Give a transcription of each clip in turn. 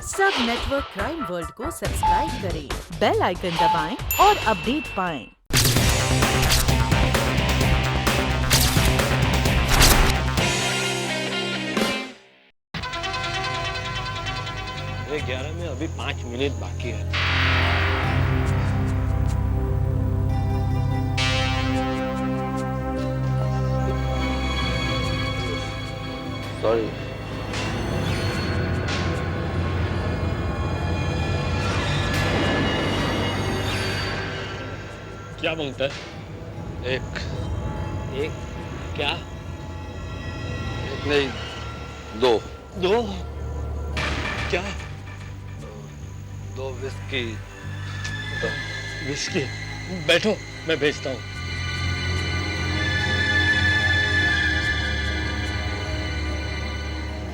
सब network crime world को subscribe करें, बेल आइकन दबाएं और अपडेट पाएं। अरे 11 में अभी 5 मिनट बाकी है। सॉरी। क्या मांगता है? एक क्या? एक नहीं, दो। दो? क्या? दो विस्की। विस्की? बैठो, मैं भेजता हूँ।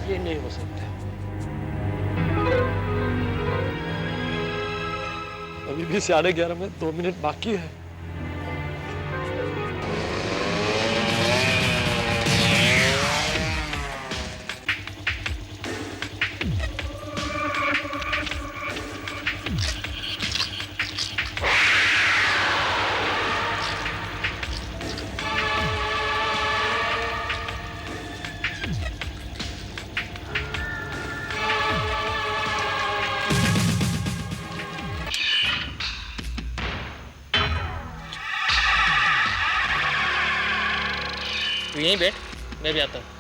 ये नहीं हो सकता। अभी भी 11:30 में 2 मिनट बाकी है। तू यहीं बैठ, मैं भी आता हूँ।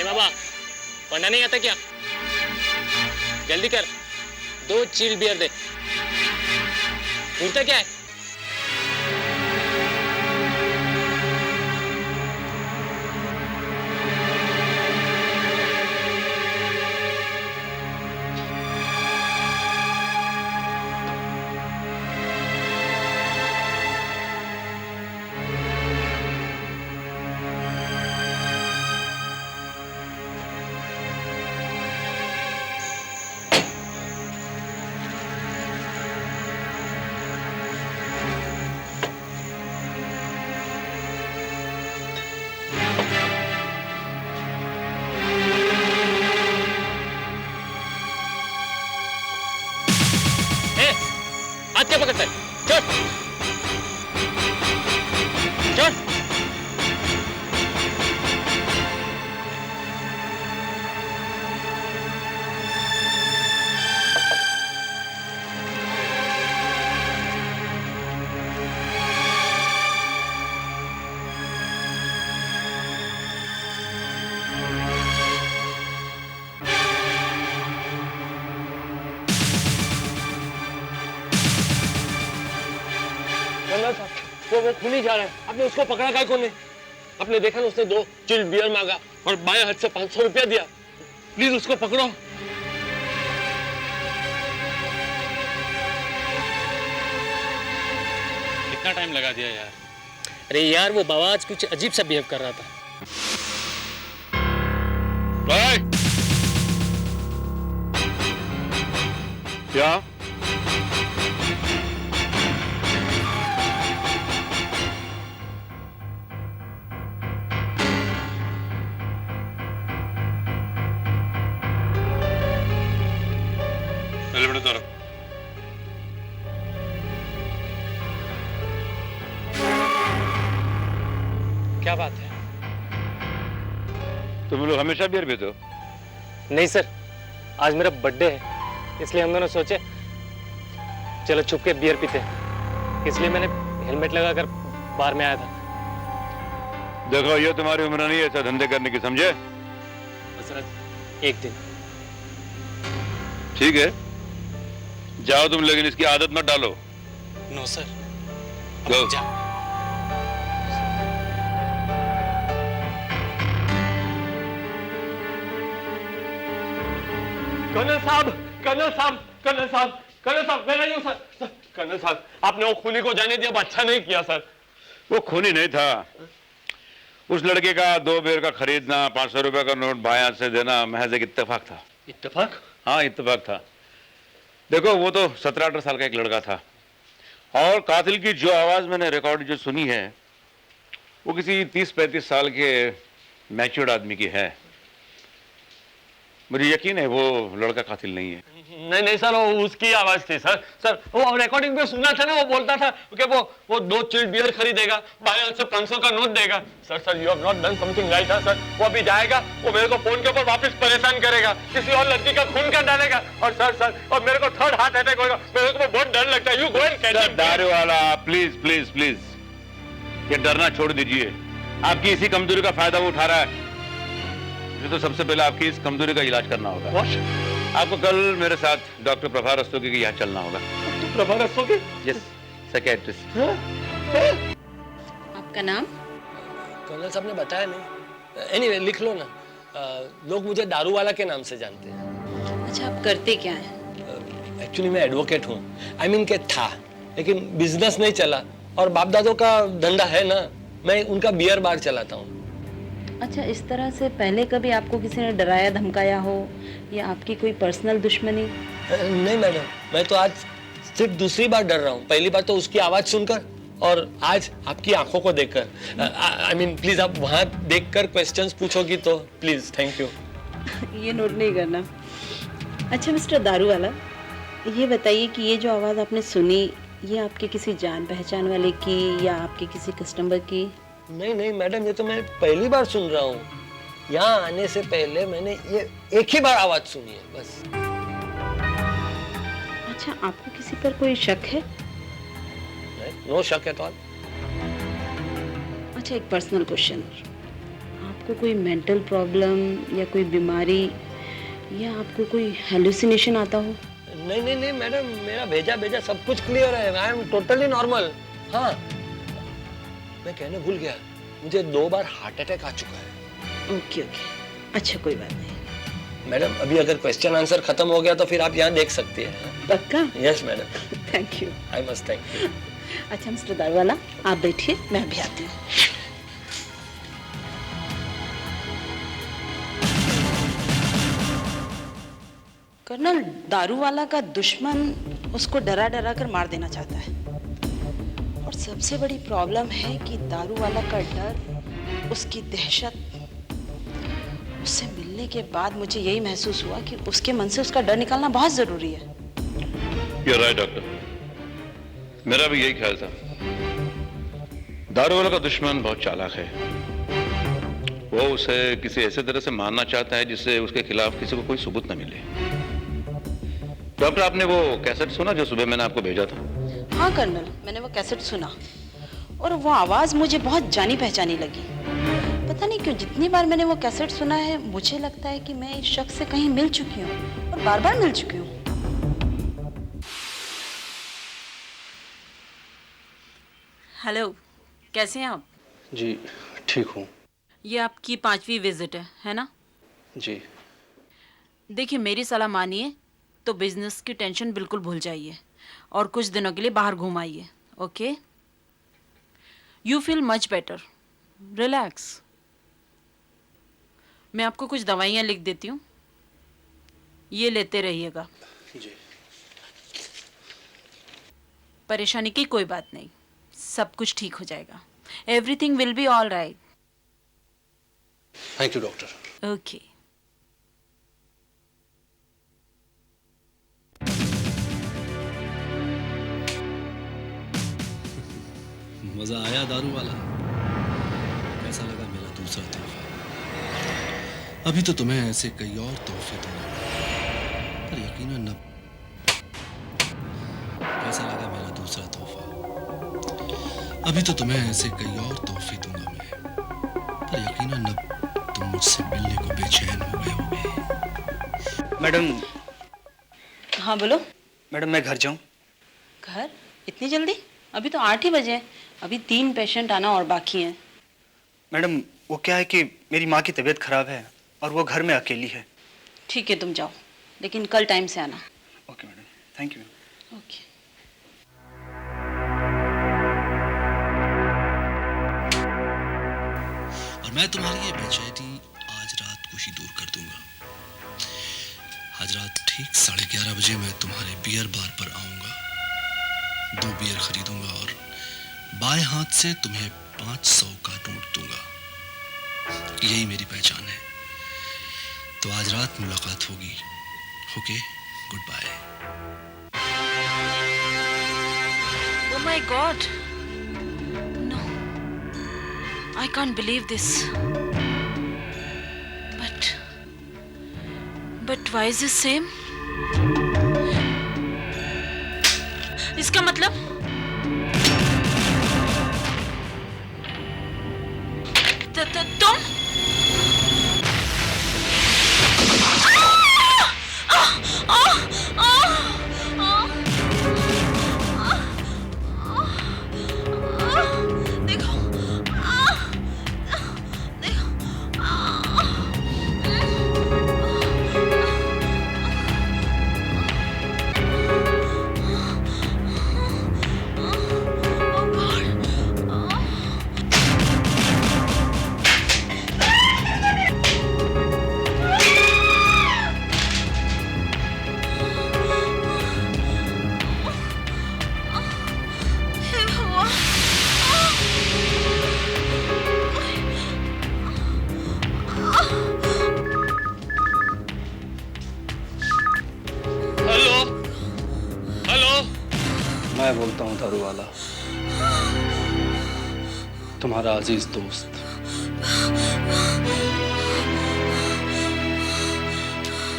बाबा, पढ़ना नहीं आता क्या? जल्दी कर, 2 चिल बियर दे। पूछता क्या है? हाथ क्या पकड़ता है? चल चल। वो खूनी जा रहा है। आपने उसको पकड़ा क्या? कौन है? आपने देखा ना, उसने 2 चिल बियर मांगा और बाएं हाथ से 500 रुपया दिया। प्लीज उसको पकड़ो। कितना टाइम लगा दिया यार? अरे यार, वो बाबा आज कुछ अजीब सा बिहेव कर रहा था। क्या? क्या बात है? तुम लोग हमेशा बियर पीते हो? नहीं सर, आज मेरा बर्थडे है, इसलिए हम दोनों सोचे चलो छुप के बियर पीते हैं। इसलिए मैंने हेलमेट लगाकर बाहर में आया था। देखो ये तुम्हारी उम्र नहीं है ऐसा धंधे करने की, समझे? हजरत एक दिन। ठीक है जाओ तुम, लेकिन इसकी आदत मत डालो। No sir. जाओ। जा। कर्नल साहब, कर्नल साहब, कर्नल साहब, कर्नल साहब, मैं नहीं हूं सर। कर्नल साहब, आपने वो खूनी को जाने दिया, अच्छा नहीं किया सर। वो खूनी नहीं था। उस लड़के का 2 बेर का खरीदना, 500 रुपए का नोट बाएं हाथ से देना महज एक इत्तेफाक था। इत्तेफाक? हाँ इत्तेफाक था। देखो वो तो 17-18 साल का एक लड़का था, और कातिल की जो आवाज मैंने रिकॉर्ड जो सुनी है वो किसी 30-35 साल के मैच्योर्ड आदमी की है। मुझे यकीन है वो लड़का कातिल नहीं है। नहीं सर, वो उसकी आवाज थी सर। सर वो रिकॉर्डिंग पे सुना था ना, वो बोलता था कि वो 2 चिल्ड बियर खरीदेगा, बाएं हाथ से 500 का नोट देगा। Sir you have not done something right. Sir वो अभी जाएगा, वो मेरे को फोन के ऊपर वापस परेशान करेगा, किसी और लड़की का खून कर डालेगा। और सर और मेरे को 3rd हार्ट अटैक होगा। मेरे को बहुत डर लगता है। You go and catch him. दारू वाला प्लीज प्लीज प्लीज ये डरना छोड़ दीजिए। आपकी इसी कमजोरी का फायदा वो उठा रहा है। मुझे तो सबसे पहले आपकी इस कमजोरी का इलाज करना होगा। आपको कल मेरे साथ डॉक्टर प्रभा रस्तोगी के यहाँ चलना होगा। प्रभा रस्तोगी? Yes, psychiatrist. आपका नाम? कर्नल साहब ने बताया नहीं। एनीवे लिख लो ना। लोग मुझे दारू वाला के नाम से जानते हैं। अच्छा, आप करते क्या हैं? एक्चुअली मैं एडवोकेट हूँ। आई मीन के था, लेकिन बिजनेस नहीं चला, और बाप दादों का धंधा है ना, मैं उनका बियर बार चलाता हूँ। अच्छा, इस तरह से पहले कभी आपको किसी ने डराया धमकाया हो, या आपकी कोई पर्सनल दुश्मनी? नहीं मैडम, मैं तो आज सिर्फ दूसरी बार डर रहा हूँ। पहली बार तो उसकी आवाज सुनकर, और आज आपकी आंखों को देखकर। आई मीन प्लीज आप वहाँ देखकर क्वेश्चंस पूछोगी तो प्लीज। Thank you. ये नोट नहीं करना। अच्छा मिस्टर दारू वाला, ये बताइए कि ये जो आवाज़ आपने सुनी, ये आपके किसी जान पहचान वाले की या आपके किसी कस्टमर की? नहीं मैडम, ये तो मैं पहली बार सुन रहा हूँ। यहाँ आने से पहले मैंने ये एक ही बार आवाज सुनी है बस। अच्छा, आपको किसी पर कोई शक है? नो शक एट ऑल। अच्छा, एक पर्सनल क्वेश्चन, आपको कोई मेंटल प्रॉब्लम या कोई बीमारी या आपको कोई हेलुसिनेशन आता हो? नहीं मैडम, मेरा भेजा सब कुछ क्लियर है। I am totally normal. हाँ, मैं कहने भूल गया, मुझे 2 बार हार्ट अटैक आ चुका है। ओके, अच्छा कोई बात नहीं। मैडम अभी अगर क्वेश्चन आंसर खत्म हो गया तो फिर आप यहाँ देख सकती हैं। पक्का? Yes madam. Thank you. I must thank you. अच्छा मिस्टर दारूवाला, आप बैठिए, मैं अभी आती हूँ। कर्नल, दारूवाला का दुश्मन उसको डरा डरा कर मार देना चाहता है, और सबसे बड़ी प्रॉब्लम है कि दारूवाला का डर, उसकी दहशत, उससे मिलने के बाद मुझे यही महसूस हुआ कि उसके मन से उसका डर निकालना बहुत जरूरी है। You're right, डॉक्टर, मेरा भी यही ख्याल था। दारू वाला का दुश्मन बहुत चालाक है। वो उसे किसी ऐसे तरह से मारना चाहता है जिससे उसके खिलाफ किसी को कोई सबूत न मिले। डॉक्टर, आपने वो कैसेट सुना जो सुबह मैंने आपको भेजा था? हाँ कर्नल, मैंने वो कैसेट सुना, और वो आवाज मुझे बहुत जानी पहचानी लगी। पता नहीं क्यों जितनी बार मैंने वो कैसेट सुना है, मुझे लगता है कि मैं इस शख्स से कहीं मिल चुकी हूँ, और बार बार मिल चुकी हूँ। हेलो, कैसे हैं आप? जी ठीक हूँ। ये आपकी 5वीं विजिट है ना? जी। देखिए, मेरी सलाह मानिए तो बिजनेस की टेंशन बिल्कुल भूल जाइए और कुछ दिनों के लिए बाहर घूम आइए। Okay, you feel much better, relax. मैं आपको कुछ दवाइयाँ लिख देती हूँ, ये लेते रहिएगा। जी। परेशानी की कोई बात नहीं, सब कुछ ठीक हो जाएगा। Everything will be all right. Thank you doctor. Okay. मजा आया दारू वाला? कैसा लगा मेरा दूसरा तोहफा? अभी तो तुम्हें ऐसे कई और तोहफे दूंगा, पर यकीनन न। कैसा लगा मेरा दूसरा तोहफा? अभी तो तुम्हें ऐसे कई और तोहफे दूंगा मैं, पर यकीनन अब तुम मुझसे मिलने को बेचैन हो गए होगे। मैडम, हाँ बोलो। मैडम मैं घर जाऊं? घर? इतनी जल्दी? अभी तो 8 ही बजे हैं। अभी 3 पेशेंट आना और बाकी हैं। मैडम वो क्या है कि मेरी माँ की तबीयत खराब है और वो घर में अकेली है। ठीक है तुम जाओ, लेकिन कल टाइम से आना। Okay madam, thank you. Okay. और मैं तुम्हारी ये बेचैनी आज रात को ही दूर कर दूंगा। आज रात ठीक 11:30 बजे मैं तुम्हारे बियर बार पर आऊंगा, 2 बियर खरीदूंगा और बाएं हाथ से तुम्हें 500 का नोट दूंगा। यही मेरी पहचान है। तो आज रात मुलाकात होगी। Okay, good bye. Oh my God! No, I can't believe this. But why is this same? इसका मतलब? तुम? मैं बोलता हूँ दारू वाला, तुम्हारा अजीज दोस्त।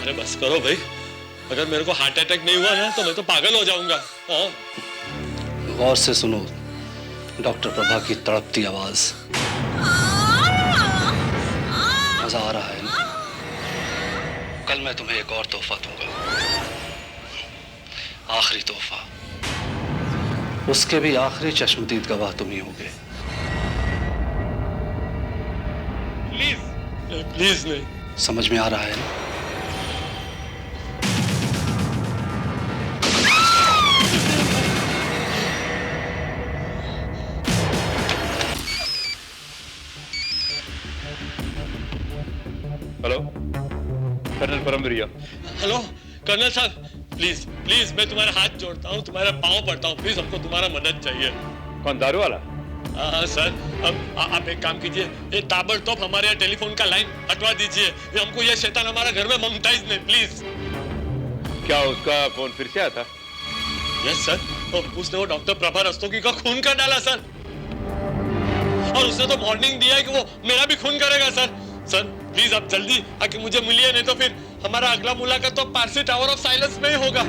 अरे बस करो भाई, अगर मेरे को हार्ट अटैक नहीं हुआ ना तो मैं तो पागल हो जाऊंगा। हाँ? गौर से सुनो डॉक्टर प्रभा की तड़पती आवाज। मजा आ रहा है ना? कल मैं तुम्हें एक और तोहफा दूंगा, आखिरी तोहफा। उसके भी आखिरी चश्मदीद गवाह तुम ही होगे। प्लीज प्लीज नहीं। समझ में आ रहा है ना? Hello, colonel Paramveeriya. Hello colonel साहब, प्लीज प्लीज मैं तुम्हारे हाथ जोड़ता हूँ, तुम्हारे पाँव पड़ता हूँ, प्लीज हमको तुम्हारा मदद चाहिए। कौन, दारू वाला? हाँ सर, अब आप एक काम कीजिए, ये ताबड़तोड़ हमारे यहाँ टेलीफोन का लाइन हटवा दीजिए। ये हमको ये शैतान हमारा घर में मंगताइज नहीं, प्लीज। क्या उसका फोन फिर से आया था? यस सर, उसने वो डॉक्टर प्रभा रस्तोगी का खून कर डाला सर, और उसने तो वार्निंग दिया है कि वो मेरा भी खून करेगा सर। सर प्लीज आप जल्दी आके मुझे मिलिए, नहीं तो फिर हमारा अगला मुलाकात तो पारसी टावर ऑफ साइलेंस में ही होगा।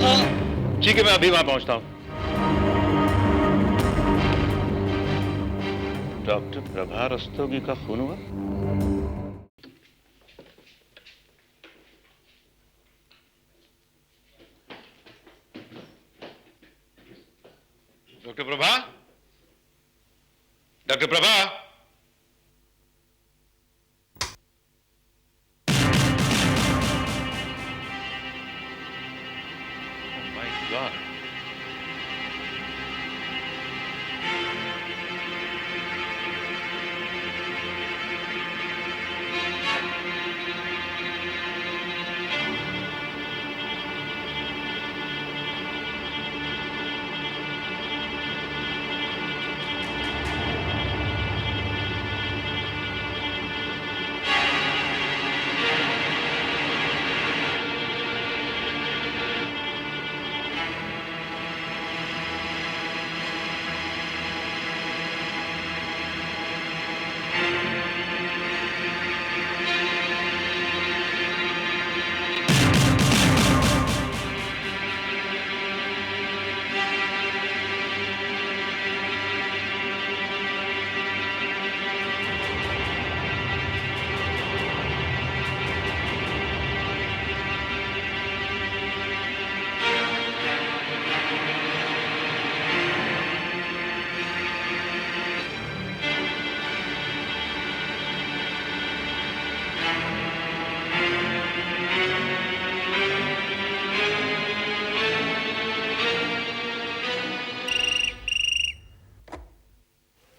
हाँ ठीक है, मैं अभी वहां पहुंचता हूं। डॉक्टर प्रभा रस्तोगी का खून हुआ? Doctor Prabha, doctor Prabha. My God.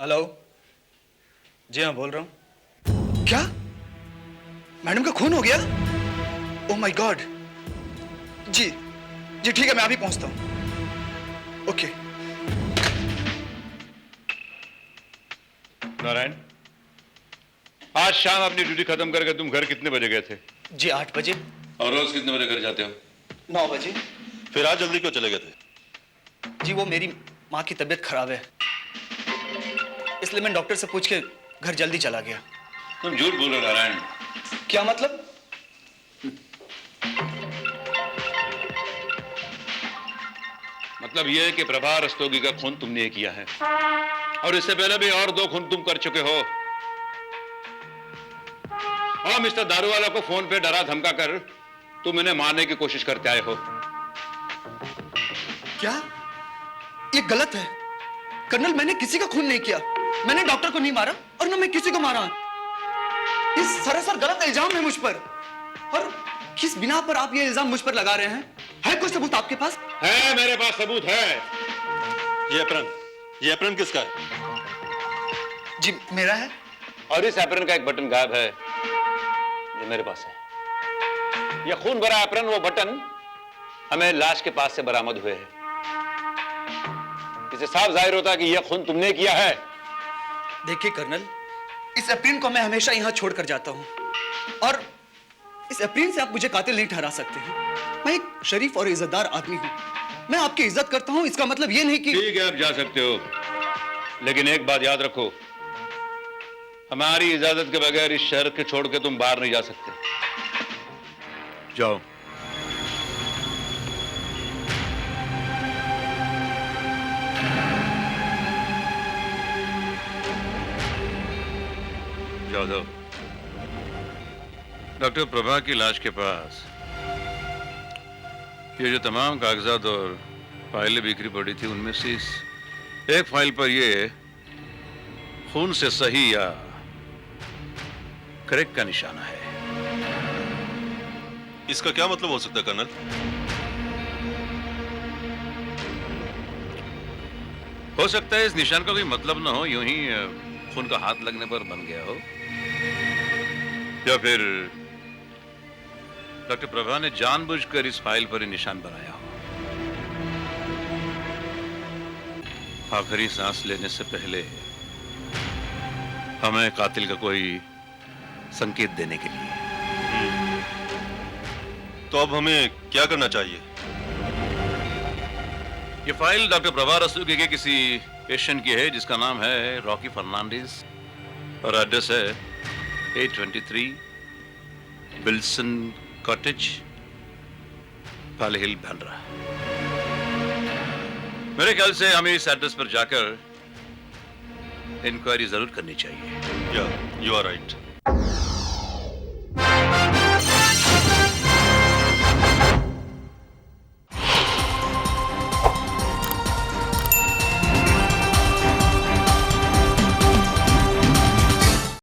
Hello. जी हाँ, बोल रहा हूँ। क्या? मैडम का खून हो गया? Oh my God. जी जी ठीक है, मैं अभी पहुंचता हूँ। ओके। नारायण, आज शाम अपनी ड्यूटी खत्म करके तुम घर कितने बजे गए थे? जी 8 बजे। और रोज कितने बजे घर जाते हो? 9 बजे। फिर आज जल्दी क्यों चले गए थे? जी वो मेरी माँ की तबीयत खराब है, इसलिए मैं डॉक्टर से पूछ के घर जल्दी चला गया। तुम झूठ बोल रहे हो नारायण। क्या मतलब? मतलब यह है कि प्रभा रस्तोगी का खून तुमने ये किया है, और इससे पहले भी और 2 खून तुम कर चुके हो। और मिस्टर दारूवाला को फोन पे डरा धमका कर तुम इन्हें मारने की कोशिश करते आए हो। क्या? ये गलत है कर्नल, मैंने किसी का खून नहीं किया। मैंने डॉक्टर को नहीं मारा और ना मैं किसी को मारा। ये सरासर गलत इल्जाम है मुझ पर। और किस बिना पर आप ये इल्जाम मुझ पर लगा रहे हैं? है कोई सबूत आपके पास? है, मेरे पास सबूत है। ये एप्रन किसका है? जी मेरा है। और इस एप्रन का एक बटन गायब है जो मेरे पास है। यह खून भरा एप्रन, वो बटन हमें लाश के पास से बरामद हुए हैं। इससे साफ जाहिर होता है कि यह खून तुमने किया है। देखिए कर्नल, इस एप्रिन को मैं हमेशा यहां छोड़कर जाता हूं, और इस एप्रिन से आप मुझे कातिल नहीं ठहरा सकते हैं। मैं एक शरीफ और इज्जतदार आदमी हूं, मैं आपकी इज्जत करता हूं, इसका मतलब ये नहीं कि। ठीक है, आप जा सकते हो, लेकिन एक बात याद रखो, हमारी इजाजत के बगैर इस शहर के छोड़ के तुम बाहर नहीं जा सकते। जाओ। जाओ। डॉक्टर प्रभा की लाश के पास ये जो तमाम कागजात और फाइलें बिखरी पड़ी थी, उनमें से इस एक फाइल पर ये खून से सही या क्रैक का निशाना है। इसका क्या मतलब हो सकता है कर्नल? हो सकता है इस निशान का कोई मतलब ना हो, यूं ही खून का हाथ लगने पर बन गया हो, या फिर डॉक्टर प्रभा ने जानबूझकर इस फाइल पर ही निशान बनाया हो, आखिरी सांस लेने से पहले हमें कातिल का कोई संकेत देने के लिए। तो अब हमें क्या करना चाहिए? ये फाइल डॉक्टर प्रभा रस्तोगी के किसी पेशेंट की है जिसका नाम है रॉकी फर्नांडिस, और एड्रेस है 823 विल्सन कॉटेज, पाले हिल, बांद्रा। मेरे ख्याल से हमें इस एड्रेस पर जाकर इंक्वायरी जरूर करनी चाहिए। या यू आर राइट।